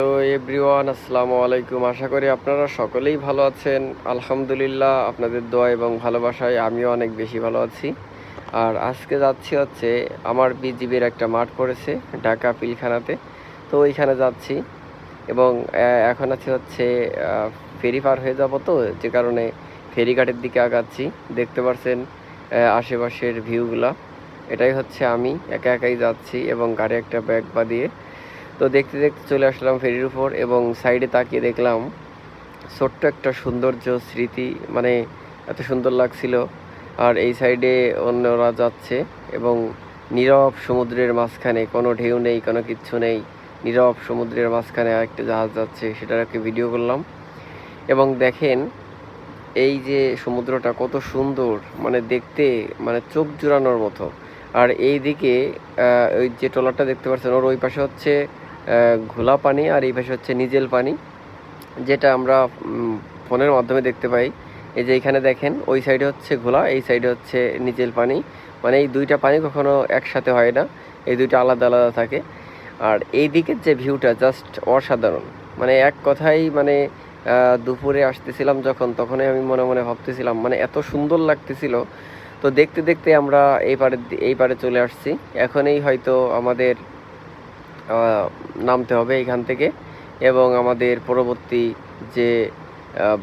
Hello everyone, আসসালামু আলাইকুম। আশা করি আপনারা সকলেই ভালো আছেন। আলহামদুলিল্লাহ, আপনাদের দোয়া এবং ভালোবাসায় আমিও অনেক বেশি ভালো আছি। আর আজকে যাচ্ছি হচ্ছে আমার বিজিবির একটা মাঠ পড়েছে ঢাকা পিলখানাতে, তো ওইখানে যাচ্ছি এবং এখন আছি হচ্ছে ফেরি পার হয়ে যাব, তো যে কারণে ফেরিঘাটের দিকে আগাচ্ছি। দেখতে পাচ্ছেন আশেপাশের ভিউগুলা। এটাই হচ্ছে আমি একা একাই যাচ্ছি এবং গাড়ি একটা ব্যাগ বাঁধিয়ে। তো দেখতে দেখতে চলে আসলাম ফেরির উপর এবং সাইডে তাকিয়ে দেখলাম ছোট্ট একটা সৌন্দর্য স্মৃতি, মানে এত সুন্দর লাগছিল। আর এই সাইডে অন্যরা যাচ্ছে এবং নীরব সমুদ্রের মাঝখানে কোনো ঢেউ নেই, কোনো কিচ্ছু নেই। নীরব সমুদ্রের মাঝখানে আরেকটা জাহাজ যাচ্ছে, সেটাকে ভিডিও করলাম। এবং দেখেন এই যে সমুদ্রটা কত সুন্দর, মানে দেখতে মানে চোখ জুড়ানোর মতো। আর এই দিকে ওই যে ট্রলারটা দেখতে পাচ্ছেন, ওর ওই পাশে হচ্ছে ঘোলা পানি আর এই পাশে হচ্ছে নিজেল পানি, যেটা আমরা ফোনের মাধ্যমে দেখতে পাই। এই যে এখানে দেখেন, ওই সাইডে হচ্ছে ঘোলা, এই সাইডে হচ্ছে নিজেল পানি। মানে এই দুইটা পানি কখনো একসাথে হয় না, এই দুইটা আলাদা আলাদা থাকে। আর এই দিকের যে ভিউটা জাস্ট অসাধারণ, মানে এক কথাই মানে দুপুরে আসতেছিলাম যখন, তখনই আমি মনে মনে ভাবতেছিলাম মানে এত সুন্দর লাগতেছিল। তো দেখতে দেখতে আমরা এই পারে চলে আসছি। এখনই হয়তো আমাদের নামতে হবে এখান থেকে এবং আমাদের পরবর্তী যে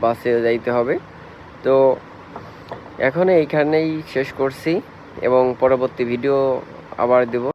বাসে যাইতে হবে। তো এখন এইখানেই শেষ করছি এবং পরবর্তী ভিডিও আবার দেব।